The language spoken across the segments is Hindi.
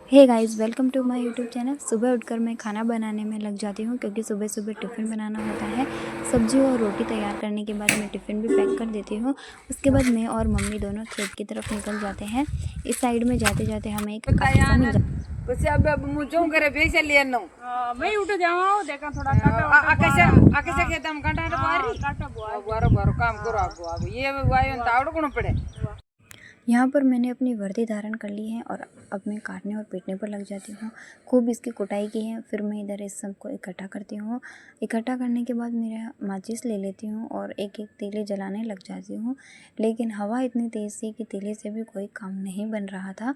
Hey guys, welcome to my YouTube channel. सुबह उठकर मैं खाना बनाने में लग जाती हूँ क्योंकि सुबह सुबह टिफ़िन बनाना होता है। सब्जी और रोटी तैयार करने के बाद मैं टिफ़िन भी पैक कर देती हूँ। उसके बाद मैं और मम्मी दोनों खेत की तरफ निकल जाते हैं। इस साइड में जाते जाते हमें एक हादसा मिल जाता है। मैं उठ जाऊं देखा थोड़ा काटा आकाश खेतम काटा बारी काटा बुआ बारो बारो काम करो आप ये वायु तावड़ कोण पड़े। यहाँ पर मैंने अपनी वर्दी धारण कर ली है और अब मैं काटने और पीटने पर लग जाती हूँ। खूब इसकी कुटाई की है। फिर मैं इधर इस सबको इकट्ठा करती हूँ। इकट्ठा करने के बाद मेरा माचिस ले लेती हूँ और एक एक तीली जलाने लग जाती हूँ। लेकिन हवा इतनी तेज़ थी कि तीली से भी कोई काम नहीं बन रहा था।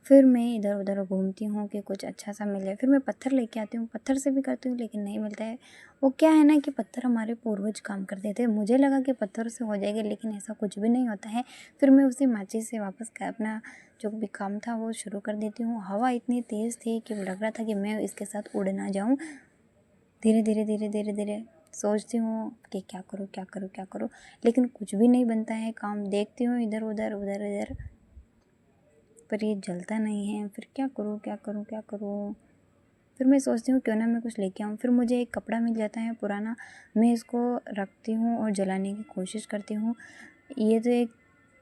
फिर मैं इधर उधर घूमती हूँ कि कुछ अच्छा सा मिल जाए। फिर मैं पत्थर लेके आती हूँ, पत्थर से भी करती हूँ लेकिन नहीं मिलता है। वो क्या है ना कि पत्थर हमारे पूर्वज काम करते थे। मुझे लगा कि पत्थर से हो जाएगा लेकिन ऐसा कुछ भी नहीं होता है। फिर मैं उसी माचिस से वापस अपना जो भी काम था वो शुरू कर देती हूँ। हवा इतनी तेज़ थी कि लग रहा था कि मैं इसके साथ उड़ ना जाऊँ। धीरे धीरे धीरे धीरे धीरे सोचती हूँ कि क्या करूँ क्या करूँ क्या करूँ, लेकिन कुछ भी नहीं बनता है काम। देखती हूँ इधर उधर उधर इधर, पर ये जलता नहीं है। फिर क्या करूँ क्या करूँ क्या करूँ। फिर मैं सोचती हूँ क्यों ना मैं कुछ लेके आऊँ। फिर मुझे एक कपड़ा मिल जाता है पुराना, मैं इसको रखती हूँ और जलाने की कोशिश करती हूँ। ये तो एक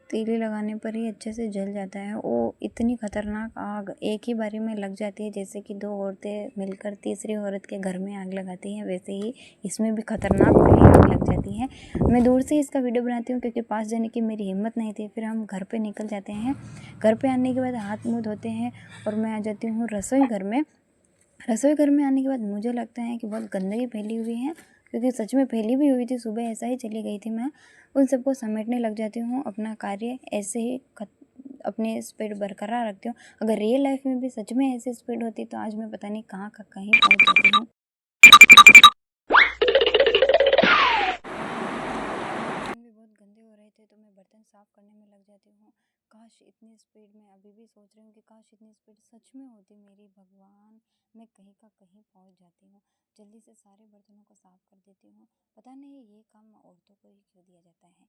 तीली लगाने पर ही अच्छे से जल जाता है। वो इतनी खतरनाक आग एक ही बारी में लग जाती है, जैसे कि दो औरतें मिलकर तीसरी औरत के घर में आग लगाती हैं, वैसे ही इसमें भी खतरनाक वाली आग लग जाती है। मैं दूर से इसका वीडियो बनाती हूँ क्योंकि पास जाने की मेरी हिम्मत नहीं थी। फिर हम घर पे निकल जाते हैं। घर पे आने के बाद हाथ मुँह धोते हैं और मैं आ जाती हूँ रसोई घर में। रसोई घर में आने के बाद मुझे लगता है कि बहुत गंदगी फैली हुई है, क्योंकि सच में फैली भी हुई थी। सुबह ऐसा ही चली गई थी मैं। उन सबको समेटने लग जाती हूँ। अपना कार्य ऐसे ही अपनी स्पीड बरकरार रखती हूँ। अगर रियल लाइफ में भी सच में ऐसी स्पीड होती तो आज मैं पता नहीं कहाँ का कहीं पहुँच जाती हूँ। भी बहुत गंदे हो रहे थे तो मैं बर्तन साफ करने में लग जाती हूँ। काश इतनी स्पीड में, अभी भी सोच रही हूँ कि काश इतनी स्पीड सच में होती। मेरी भगवान, मैं कहीं का कहीं पहुँच जाती हूँ। जल्दी से सारे बर्तनों को साफ कर देती हूँ। पता नहीं ये काम औरतों को ही क्यों दिया जाता है।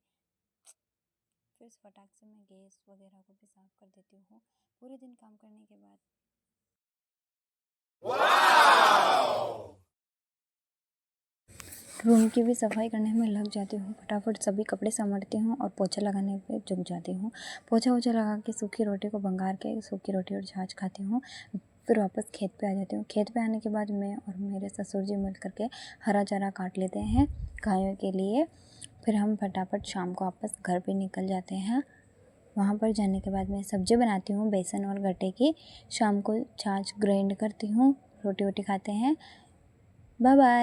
फिर फटाक से मैं गैस वगैरह को भी साफ कर देती हूँ पूरे दिन काम करने के बाद। रूम की भी सफाई करने में लग जाती हूँ। फटाफट सभी कपड़े समेटती हूँ और पोछा लगाने पे झुक जाती हूँ। पोछा वोछा लगा के सूखी रोटी को भंगार के सूखी रोटी और छाछ खाती हूँ। फिर वापस खेत पे आ जाती हूँ। खेत पे आने के बाद मैं और मेरे ससुर जी मिल करके हरा चारा काट लेते हैं गायों के लिए। फिर हम फटाफट शाम को वापस घर पे निकल जाते हैं। वहाँ पर जाने के बाद मैं सब्जी बनाती हूँ बेसन और गट्टे की। शाम को छाछ ग्राइंड करती हूँ, रोटी वोटी खाते हैं। Bye bye.